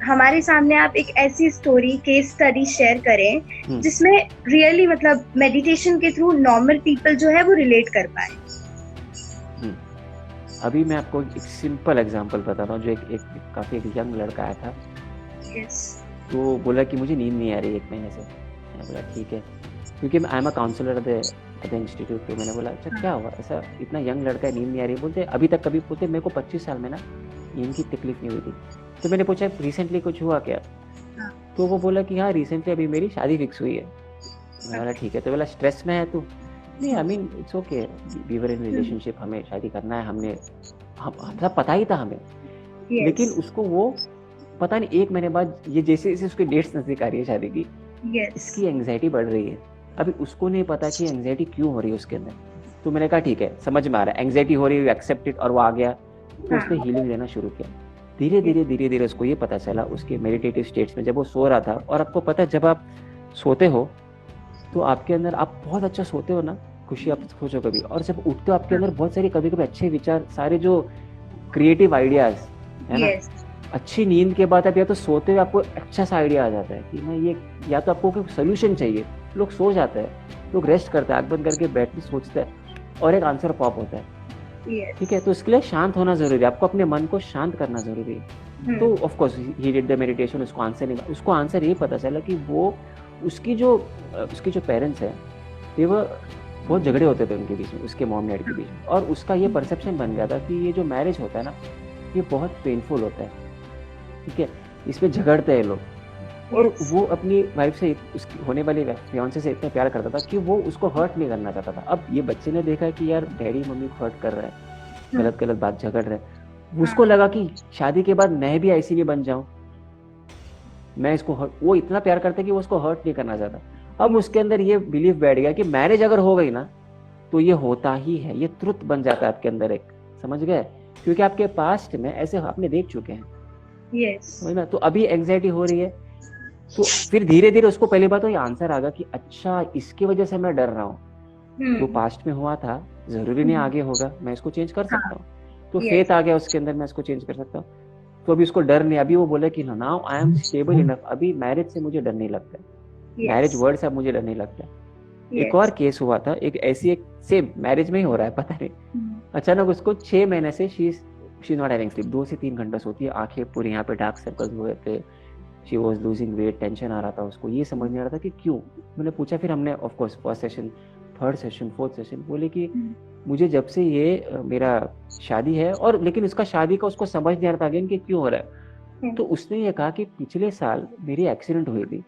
हमारे सामने आप एक ऐसी स्टोरी केस स्टडी शेयर करें हम्म। जिसमें रियली मतलब मेडिटेशन के थ्रू नॉर्मल पीपल जो है वो रिलेट कर पाए। हम्म। अभी मैं आपको एक सिंपल एग्जांपल बताता हूँ। जो काफी एक यंग लड़का आया था। यस। तो बोला कि मुझे नींद नहीं आ रही 1 महीने से। मैंने बोला ठीक है, क्योंकि मैं I am a counsellor at the institute. तो मैंने बोला अच्छा क्या हुआ, ऐसा इतना यंग लड़का है नींद नहीं आ रही। बोलते अभी तक कभी, बोलते मेरे को 25 साल में ना नींद की तकलीफ नहीं हुई थी। तो मैंने पूछा रिसेंटली कुछ हुआ क्या। तो वो बोला कि हाँ रिसेंटली अभी मेरी शादी फिक्स हुई है। मैंने बोला ठीक है। तो बोला स्ट्रेस में है तू। नहीं I mean it's okay, we were in relationship, हमें शादी करना है, हम सब पता ही था हमें। यस। लेकिन उसको वो पता नहीं 1 महीने बाद ये जैसे जैसे उसकी डेट्स नजदीक आ रही है शादी की, यस। इसकी एंग्जाइटी बढ़ रही है। अभी उसको नहीं पता कि एंग्जाइटी क्यों हो रही है उसके अंदर। तो मैंने कहा ठीक है, समझ में आ रहा है एंग्जाइटी हो रही है, एक्सेप्ट इट। और वो आ गया तो उसने हाँ। हीलिंग लेना शुरू किया। धीरे धीरे धीरे धीरे उसको ये पता चला उसके मेडिटेटिव स्टेट्स में जब वो सो रहा था। और आपको पता है जब आप सोते हो तो आपके अंदर, आप बहुत अच्छा सोते हो ना, खुशी आप सोचो कभी, और जब उठते हो आपके अंदर बहुत सारे कभी कभी अच्छे विचार, सारे जो क्रिएटिव आइडियाज है ना। यस। अच्छी नींद के बाद आप या तो सोते हुए आपको अच्छा सा आइडिया आ जाता है कि मैं ये, या तो आपको कोई सोल्यूशन चाहिए। लोग सो जाते हैं, लोग रेस्ट करते हैं, आंख बंद करके बैठ के सोचते हैं और एक आंसर पॉप होता है। ठीक है, यस। तो इसके लिए शांत होना जरूरी है, आपको अपने मन को शांत करना जरूरी है। तो of course he did the meditation. उसको आंसर नहीं, उसको आंसर ये पता चला कि वो, उसकी जो पेरेंट्स है, ये वो बहुत झगड़े होते थे उनके बीच में, उसके मॉम डैड के बीच में। और उसका ये परसेप्शन बन गया था कि ये जो मैरिज होता है ना, ये बहुत पेनफुल होता है। ठीक है, इसमें झगड़ते हैं लोग। और वो अपनी वाइफ से, उसकी होने वाली फियांसे से इतना प्यार करता था कि वो उसको हर्ट नहीं करना चाहता था। अब ये बच्चे ने देखा कि यार डैडी मम्मी को हर्ट कर रहा है, गलत गलत बात झगड़ रहे हैं। उसको लगा कि शादी के बाद मैं भी ऐसी नहीं बन जाऊं, मैं इसको वो इतना प्यार करता है कि वो उसको हर्ट नहीं करना चाहता। अब उसके अंदर ये बिलीफ बैठ गया कि मैरिज अगर हो गई ना तो ये होता ही है, ये ट्रुथ बन जाता है आपके अंदर एक। समझ गए, क्योंकि आपके पास्ट में ऐसे आपने देख चुके हैं। यस। समझ में, तो अभी एंग्जाइटी हो रही है। तो फिर धीरे धीरे उसको पहली बात तो ये आंसर आ गया कि अच्छा इसकी वजह से मैं डर रहा हूँ, जो पास्ट में हुआ था जरूरी नहीं आगे होगा, मैं इसको चेंज कर सकता हूँ। तो फेथ यस। आ गया उसके अंदर, मैं इसको चेंज कर सकता हूँ। तो अभी उसको डर नहीं, अभी वो बोले कि now I am stable enough, अभी मैरिज से मुझे डर नहीं लगता है, मैरिज यस। वर्ड से अब मुझे डर नहीं लगता है। एक और यस। केस हुआ था, एक सेम मैरिज में ही हो रहा है, पता नहीं अचानक उसको 6 महीने से शी नॉट हैविंग स्लीप, 2 से 3 घंटा सोती है, आंखें पूरी यहाँ पे डार्क सर्कल्स हुए थे, she was losing weight, tension आ रहा था उसको, ये समझ नहीं आ रहा था कि क्यों। मैंने पूछा, फिर हमने of course first session, third session, fourth session, बोले कि मुझे जब से ये मेरा शादी है, और लेकिन उसका शादी का उसको समझ नहीं आ रहा था अगेन कि क्यों हो रहा है। तो उसने ये कहा कि पिछले साल मेरी एक्सीडेंट हुई थी,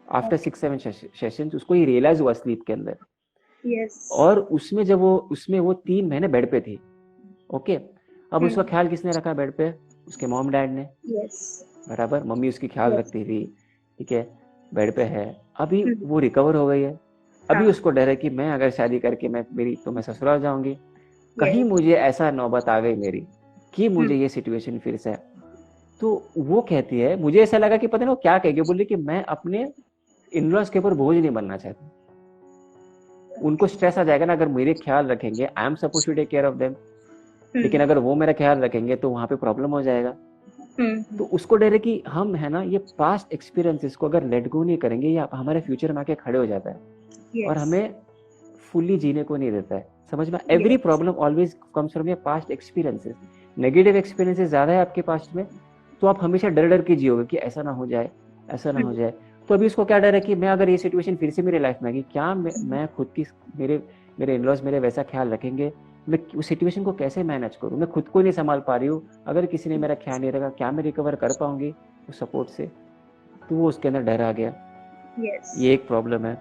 आफ्टर 6-7 सेशन उसको ये रियलाइज हुआ स्लीप के अंदर। यस। और उसमें वो 3 महीने बेड पे थी। ओके, अब उसका ख्याल किसने रखा बेड पे, उसके मॉम डैड ने। यस। बराबर, मम्मी उसकी ख्याल रखती थी। ठीक है, बेड पे है, अभी वो रिकवर हो गई है। अभी उसको डर है कि मैं अगर शादी करके मैं ससुराल जाऊंगी, कहीं मुझे ऐसा नौबत आ गई मेरी कि मुझे ये सिचुएशन फिर से। तो वो कहती है, मुझे ऐसा लगा कि पता नहीं वो क्या कहेगी, बोली कि मैं अपने इन-लॉज के ऊपर बोझ नहीं बनना चाहती, उनको स्ट्रेस आ जाएगा ना अगर मेरे ख्याल रखेंगे, I am suppose to take care of them, लेकिन अगर वो मेरा ख्याल रखेंगे तो वहां पे प्रॉब्लम हो जाएगा। तो उसको डर है कि हम है ना, ये पास्ट एक्सपीरियंसेस को अगर लेट गो नहीं करेंगे, या हमारे फ्यूचर में आके खड़े हो जाता है और हमें फुल्ली जीने को नहीं देता है। समझ में, every problem always comes from your past experiences. Negative experiences ज्यादा है आपके पास्ट में, तो आप हमेशा डर डर के जियोगे कि ऐसा ना हो जाए, ऐसा ना हो जाए। तो अभी उसको क्या डर है कि मैं अगर ये सिचुएशन फिर से मेरे लाइफ में आएगी, क्या मैं खुद की, मेरे मेरे इन-लॉज मेरे वैसा ख्याल रखेंगे, मैं उस सिचुएशन को कैसे मैनेज करूं, मैं खुद को नहीं संभाल पा रही हूँ, अगर किसी ने मेरा ख्याल नहीं रखा क्या मैं रिकवर कर पाऊंगी उस सपोर्ट से। तो वो उसके अंदर डर आ गया। यस। ये एक प्रॉब्लम है।